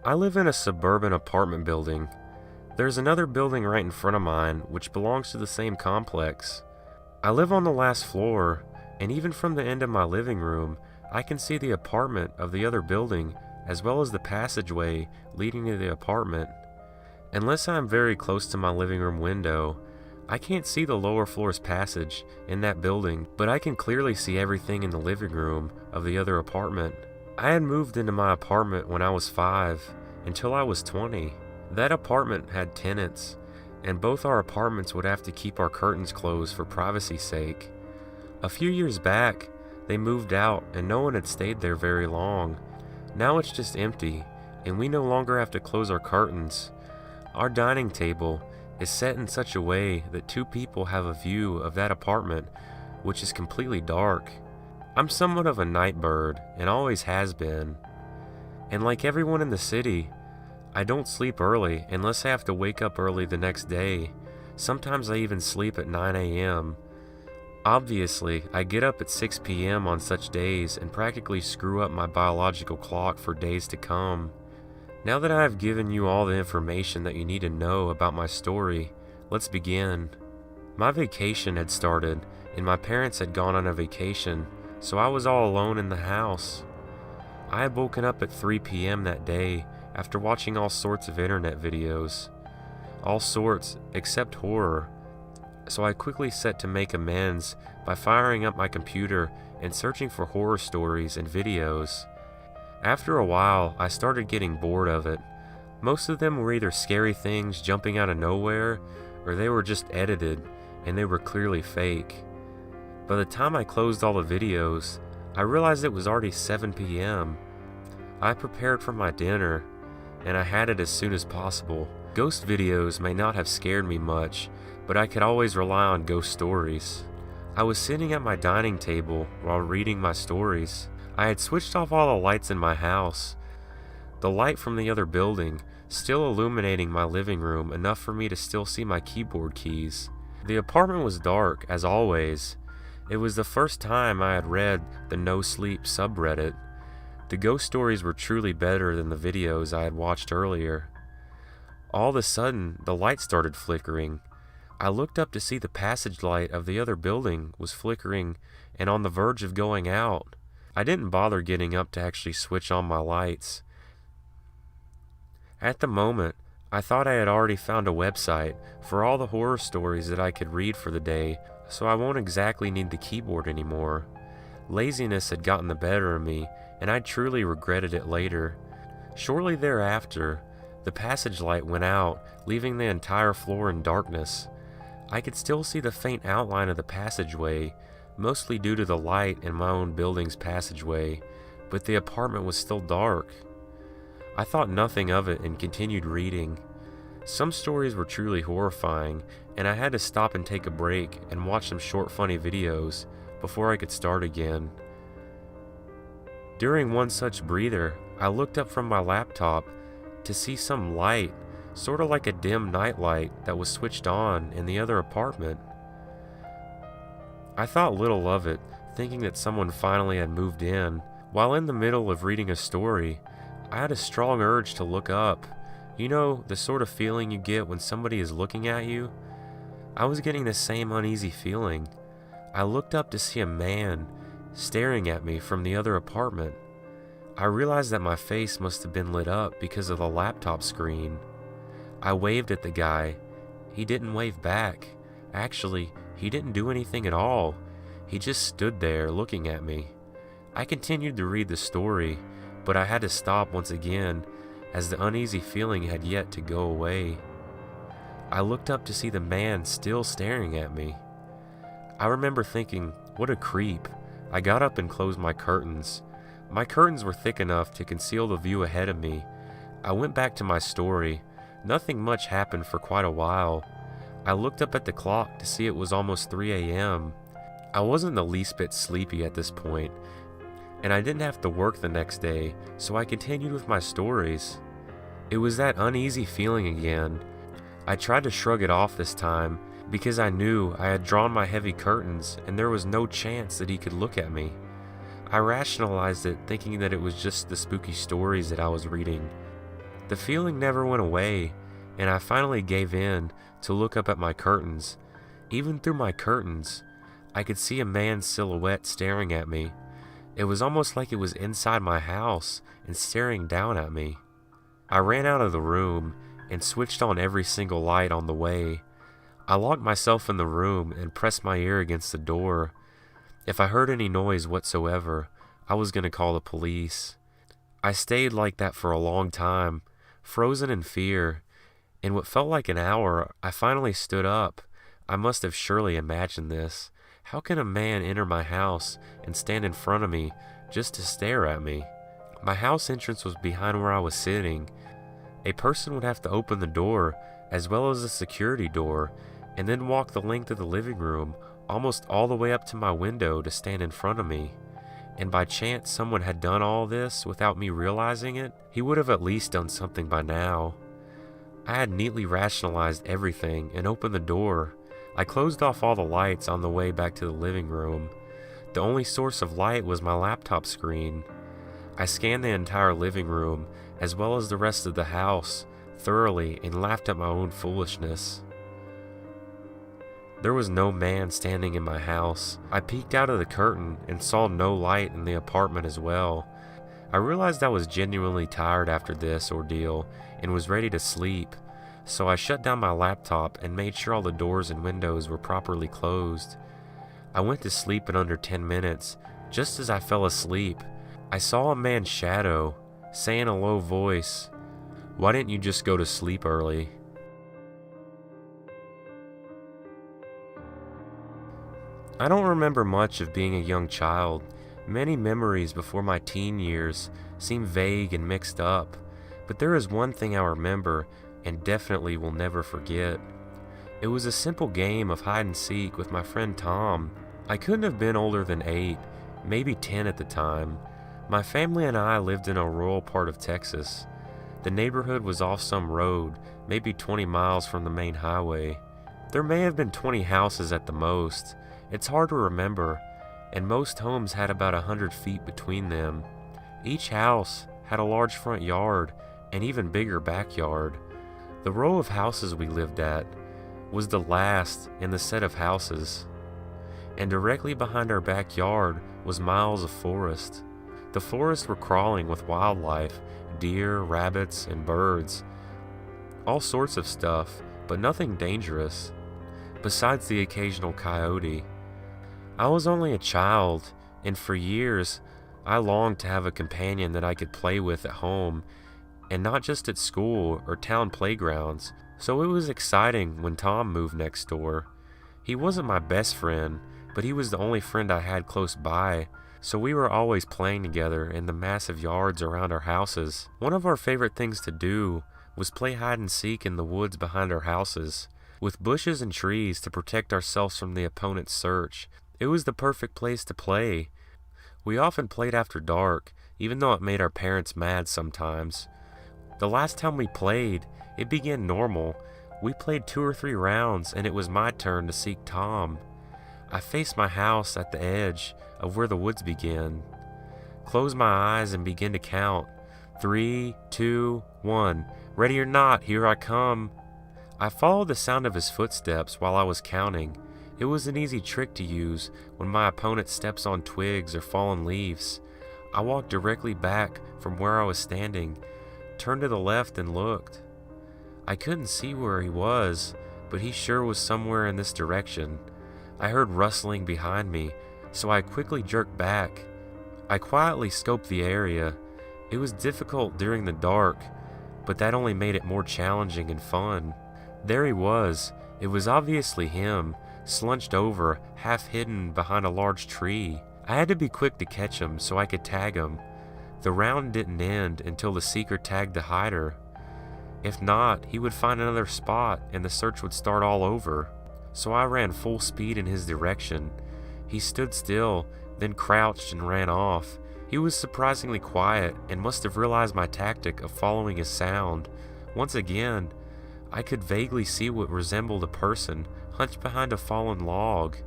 I live in a suburban apartment building. There's another building right in front of mine which belongs to the same complex. I live on the last floor, and even from the end of my living room, I can see the apartment of the other building as well as the passageway leading to the apartment. Unless I'm very close to my living room window, I can't see the lower floor's passage in that building, but I can clearly see everything in the living room of the other apartment. I had moved into my apartment when I was 5 until I was 20. That apartment had tenants, and both our apartments would have to keep our curtains closed for privacy's sake. A few years back, they moved out and no one had stayed there very long. Now it's just empty, and we no longer have to close our curtains. Our dining table is set in such a way that 2 people have a view of that apartment, which is completely dark. I'm somewhat of a night bird, and always has been. And like everyone in the city, I don't sleep early unless I have to wake up early the next day. Sometimes I even sleep at 9 a.m. Obviously, I get up at 6 p.m. on such days and practically screw up my biological clock for days to come. Now that I have given you all the information that you need to know about my story, let's begin. My vacation had started, and my parents had gone on a vacation, so I was all alone in the house. I had woken up at 3 p.m. that day after watching all sorts of internet videos. All sorts except horror. So I quickly set to make amends by firing up my computer and searching for horror stories and videos. After a while, I started getting bored of it. Most of them were either scary things jumping out of nowhere, or they were just edited, and they were clearly fake. By the time I closed all the videos, I realized it was already 7 p.m. I prepared for my dinner, and I had it as soon as possible. Ghost videos may not have scared me much, but I could always rely on ghost stories. I was sitting at my dining table while reading my stories. I had switched off all the lights in my house. The light from the other building still illuminating my living room enough for me to still see my keyboard keys. The apartment was dark, as always. It was the first time I had read the No Sleep subreddit. The ghost stories were truly better than the videos I had watched earlier. All of a sudden, the light started flickering. I looked up to see the passage light of the other building was flickering and on the verge of going out. I didn't bother getting up to actually switch on my lights. At the moment, I thought I had already found a website for all the horror stories that I could read for the day, so I won't exactly need the keyboard anymore. Laziness had gotten the better of me, and I truly regretted it later. Shortly thereafter, the passage light went out, leaving the entire floor in darkness. I could still see the faint outline of the passageway, mostly due to the light in my own building's passageway, but the apartment was still dark. I thought nothing of it and continued reading. Some stories were truly horrifying, and I had to stop and take a break and watch some short funny videos before I could start again. During one such breather, I looked up from my laptop to see some light, sort of like a dim night light that was switched on in the other apartment. I thought little of it, thinking that someone finally had moved in. While in the middle of reading a story, I had a strong urge to look up. You know, the sort of feeling you get when somebody is looking at you? I was getting the same uneasy feeling. I looked up to see a man staring at me from the other apartment. I realized that my face must have been lit up because of the laptop screen. I waved at the guy. He didn't wave back. Actually, he didn't do anything at all. He just stood there looking at me. I continued to read the story, but I had to stop once again as the uneasy feeling had yet to go away. I looked up to see the man still staring at me. I remember thinking, what a creep. I got up and closed my curtains. My curtains were thick enough to conceal the view ahead of me. I went back to my story. Nothing much happened for quite a while. I looked up at the clock to see it was almost 3 a.m. I wasn't the least bit sleepy at this point, and I didn't have to work the next day, so I continued with my stories. It was that uneasy feeling again. I tried to shrug it off this time, because I knew I had drawn my heavy curtains and there was no chance that he could look at me. I rationalized it, thinking that it was just the spooky stories that I was reading. The feeling never went away, and I finally gave in to look up at my curtains. Even through my curtains, I could see a man's silhouette staring at me. It was almost like it was inside my house and staring down at me. I ran out of the room and switched on every single light on the way. I locked myself in the room and pressed my ear against the door. If I heard any noise whatsoever, I was going to call the police. I stayed like that for a long time, frozen in fear. In what felt like an hour, I finally stood up. I must have surely imagined this. How can a man enter my house and stand in front of me just to stare at me? My house entrance was behind where I was sitting. A person would have to open the door, as well as the security door, and then walk the length of the living room, almost all the way up to my window to stand in front of me. And by chance someone had done all this without me realizing it, he would have at least done something by now. I had neatly rationalized everything and opened the door. I closed off all the lights on the way back to the living room. The only source of light was my laptop screen. I scanned the entire living room, as well as the rest of the house, thoroughly, and laughed at my own foolishness. There was no man standing in my house. I peeked out of the curtain and saw no light in the apartment as well. I realized I was genuinely tired after this ordeal and was ready to sleep, so I shut down my laptop and made sure all the doors and windows were properly closed. I went to sleep in under 10 minutes. Just as I fell asleep, I saw a man's shadow, saying in a low voice, "Why didn't you just go to sleep early?" I don't remember much of being a young child. Many memories before my teen years seem vague and mixed up, but there is one thing I remember and definitely will never forget. It was a simple game of hide and seek with my friend Tom. I couldn't have been older than 8, maybe 10 at the time. My family and I lived in a rural part of Texas. The neighborhood was off some road, maybe 20 miles from the main highway. There may have been 20 houses at the most. It's hard to remember, and most homes had about 100 feet between them. Each house had a large front yard and even bigger backyard. The row of houses we lived at was the last in the set of houses, and directly behind our backyard was miles of forest. The forests were crawling with wildlife, deer, rabbits, and birds. All sorts of stuff, but nothing dangerous, besides the occasional coyote. I was only a child, and for years I longed to have a companion that I could play with at home, and not just at school or town playgrounds, so it was exciting when Tom moved next door. He wasn't my best friend, but he was the only friend I had close by, so we were always playing together in the massive yards around our houses. One of our favorite things to do was play hide and seek in the woods behind our houses, with bushes and trees to protect ourselves from the opponent's search. It was the perfect place to play. We often played after dark, even though it made our parents mad sometimes. The last time we played, it began normal. We played 2 or 3 rounds, and it was my turn to seek Tom. I faced my house at the edge of where the woods began, closed my eyes, and began to count. 3, 2, 1. Ready or not, here I come. I followed the sound of his footsteps while I was counting. It was an easy trick to use when my opponent steps on twigs or fallen leaves. I walked directly back from where I was standing, turned to the left and looked. I couldn't see where he was, but he sure was somewhere in this direction. I heard rustling behind me, so I quickly jerked back. I quietly scoped the area. It was difficult during the dark, but that only made it more challenging and fun. There he was. It was obviously him, slunched over, half hidden behind a large tree. I had to be quick to catch him so I could tag him. The round didn't end until the seeker tagged the hider. If not, he would find another spot and the search would start all over. So I ran full speed in his direction. He stood still, then crouched and ran off. He was surprisingly quiet and must have realized my tactic of following his sound. Once again, I could vaguely see what resembled a person hunched behind a fallen log.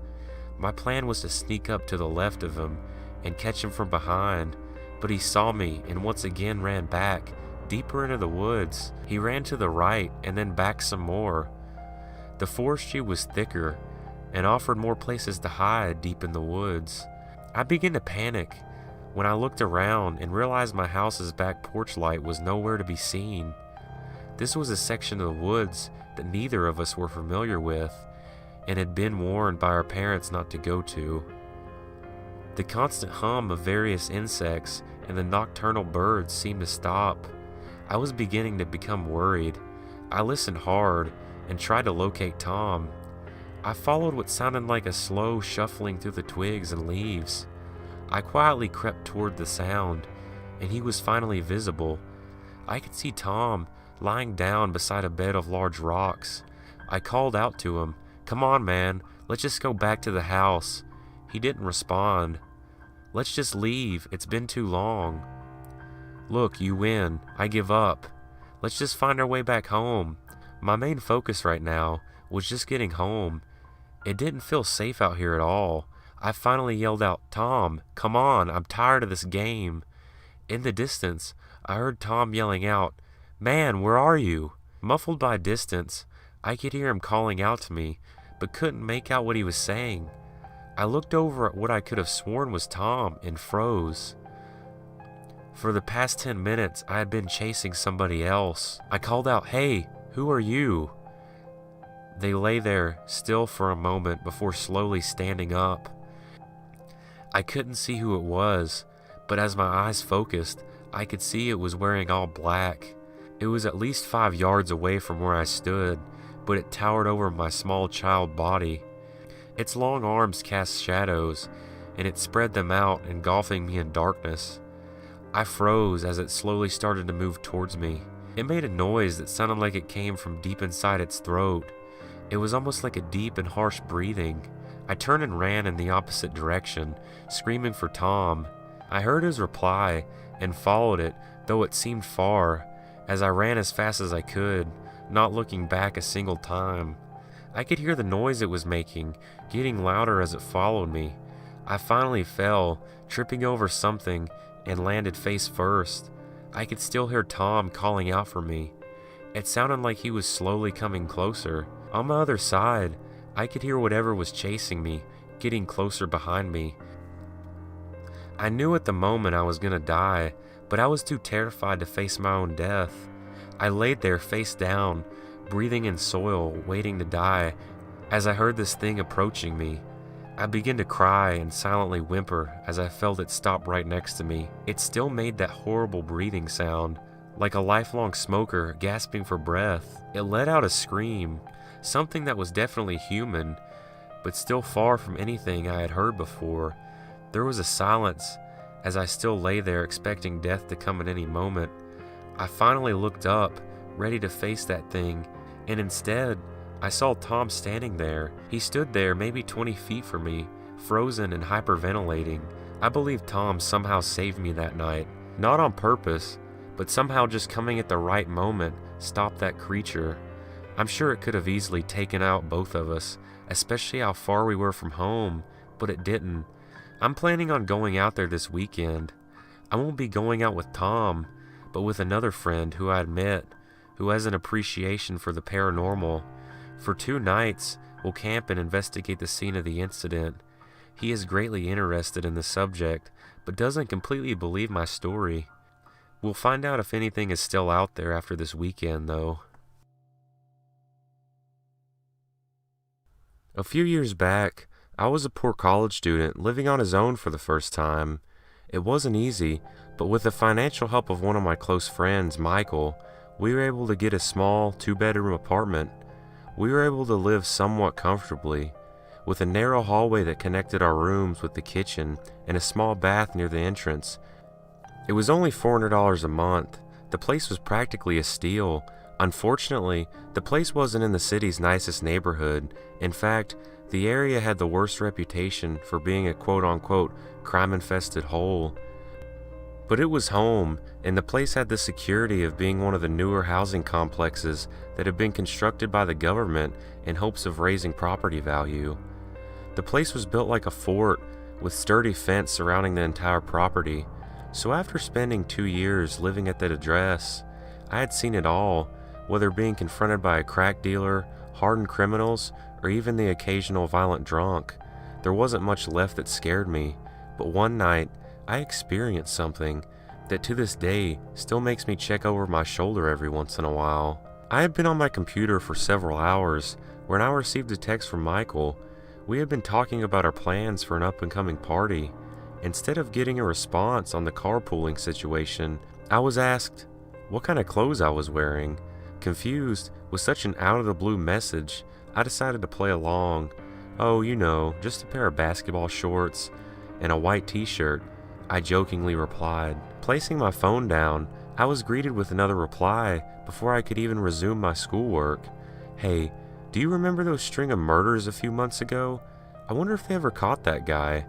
My plan was to sneak up to the left of him and catch him from behind, but he saw me and once again ran back, deeper into the woods. He ran to the right and then back some more. The forestry was thicker and offered more places to hide deep in the woods. I began to panic when I looked around and realized my house's back porch light was nowhere to be seen. This was a section of the woods that neither of us were familiar with and had been warned by our parents not to go to. The constant hum of various insects and the nocturnal birds seemed to stop. I was beginning to become worried. I listened hard and tried to locate Tom. I followed what sounded like a slow shuffling through the twigs and leaves. I quietly crept toward the sound, and he was finally visible. I could see Tom lying down beside a bed of large rocks. I called out to him, "Come on, man, let's just go back to the house." He didn't respond. "Let's just leave, it's been too long." "Look, you win, I give up. Let's just find our way back home." My main focus right now was just getting home. It didn't feel safe out here at all. I finally yelled out, "Tom, come on, I'm tired of this game." In the distance, I heard Tom yelling out, "Man, where are you?" Muffled by distance, I could hear him calling out to me, but couldn't make out what he was saying. I looked over at what I could have sworn was Tom and froze. For the past 10 minutes, I had been chasing somebody else. I called out, "Hey, who are you?" They lay there still for a moment before slowly standing up. I couldn't see who it was, but as my eyes focused, I could see it was wearing all black. It was at least 5 yards away from where I stood, but it towered over my small child body. Its long arms cast shadows, and it spread them out, engulfing me in darkness. I froze as it slowly started to move towards me. It made a noise that sounded like it came from deep inside its throat. It was almost like a deep and harsh breathing. I turned and ran in the opposite direction, screaming for Tom. I heard his reply and followed it, though it seemed far, as I ran as fast as I could, not looking back a single time. I could hear the noise it was making, getting louder as it followed me. I finally fell, tripping over something, and landed face first. I could still hear Tom calling out for me. It sounded like he was slowly coming closer. On my other side, I could hear whatever was chasing me, getting closer behind me. I knew at the moment I was gonna die, but I was too terrified to face my own death. I laid there face down, breathing in soil, waiting to die, as I heard this thing approaching me. I began to cry and silently whimper as I felt it stop right next to me. It still made that horrible breathing sound, like a lifelong smoker gasping for breath. It let out a scream, something that was definitely human, but still far from anything I had heard before. There was a silence as I still lay there expecting death to come at any moment. I finally looked up, ready to face that thing, and instead, I saw Tom standing there. He stood there maybe 20 feet from me, frozen and hyperventilating. I believe Tom somehow saved me that night. Not on purpose, but somehow just coming at the right moment stopped that creature. I'm sure it could have easily taken out both of us, especially how far we were from home, but it didn't. I'm planning on going out there this weekend. I won't be going out with Tom, but with another friend who I had met, who has an appreciation for the paranormal. For 2 nights, we'll camp and investigate the scene of the incident. He is greatly interested in the subject, but doesn't completely believe my story. We'll find out if anything is still out there after this weekend, though. A few years back, I was a poor college student living on his own for the first time. It wasn't easy, but with the financial help of one of my close friends, Michael, we were able to get a small 2-bedroom apartment. We were able to live somewhat comfortably, with a narrow hallway that connected our rooms with the kitchen and a small bath near the entrance. It was only $400 a month. The place was practically a steal. Unfortunately, the place wasn't in the city's nicest neighborhood. In fact, the area had the worst reputation for being a quote-unquote crime-infested hole. But it was home, and the place had the security of being one of the newer housing complexes that had been constructed by the government in hopes of raising property value. The place was built like a fort, with sturdy fence surrounding the entire property. So after spending 2 years living at that address, I had seen it all, whether being confronted by a crack dealer, hardened criminals, or even the occasional violent drunk. There wasn't much left that scared me, but one night, I experienced something that to this day still makes me check over my shoulder every once in a while. I had been on my computer for several hours when I received a text from Michael. We had been talking about our plans for an up-and-coming party. Instead of getting a response on the carpooling situation, I was asked what kind of clothes I was wearing. Confused with such an out-of-the-blue message, I decided to play along. Oh, you know, just a pair of basketball shorts and a white t-shirt, I jokingly replied. Placing my phone down, I was greeted with another reply before I could even resume my schoolwork. Hey, do you remember those string of murders a few months ago? I wonder if they ever caught that guy.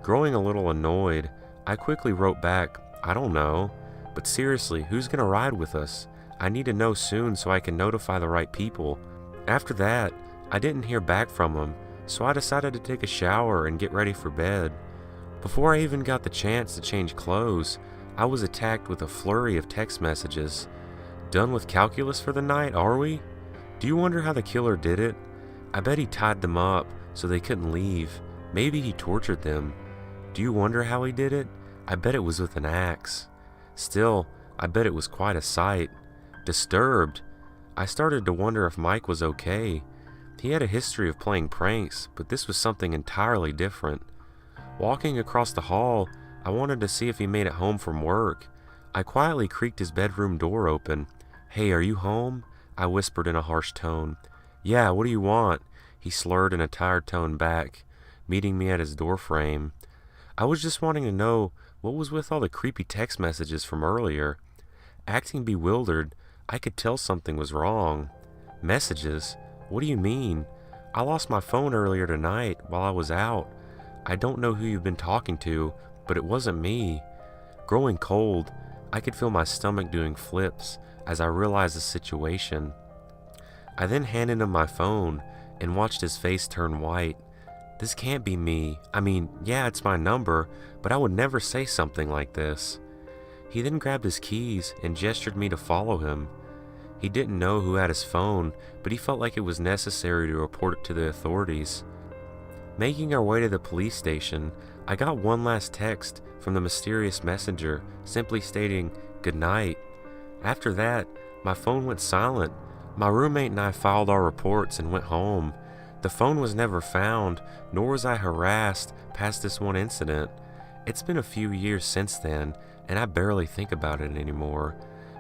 Growing a little annoyed, I quickly wrote back, I don't know, but seriously, who's gonna ride with us? I need to know soon so I can notify the right people. After that, I didn't hear back from him, so I decided to take a shower and get ready for bed. Before I even got the chance to change clothes, I was attacked with a flurry of text messages. Done with calculus for the night, are we? Do you wonder how the killer did it? I bet he tied them up so they couldn't leave. Maybe he tortured them. Do you wonder how he did it? I bet it was with an axe. Still, I bet it was quite a sight. Disturbed, I started to wonder if Mike was okay. He had a history of playing pranks, but this was something entirely different. Walking across the hall, I wanted to see if he made it home from work. I quietly creaked his bedroom door open. Hey, are you home? I whispered in a harsh tone. Yeah, what do you want? He slurred in a tired tone back, meeting me at his doorframe. I was just wanting to know what was with all the creepy text messages from earlier. Acting bewildered, I could tell something was wrong. Messages? What do you mean? I lost my phone earlier tonight while I was out. I don't know who you've been talking to, but it wasn't me. Growing cold, I could feel my stomach doing flips as I realized the situation. I then handed him my phone and watched his face turn white. This can't be me. I mean, yeah, it's my number, but I would never say something like this. He then grabbed his keys and gestured me to follow him. He didn't know who had his phone, but he felt like it was necessary to report it to the authorities. Making our way to the police station, I got one last text from the mysterious messenger, simply stating, "Good night." After that, my phone went silent. My roommate and I filed our reports and went home. The phone was never found, nor was I harassed past this one incident. It's been a few years since then, and I barely think about it anymore.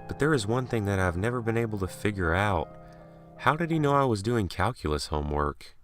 But there is one thing that I've never been able to figure out. How did he know I was doing calculus homework?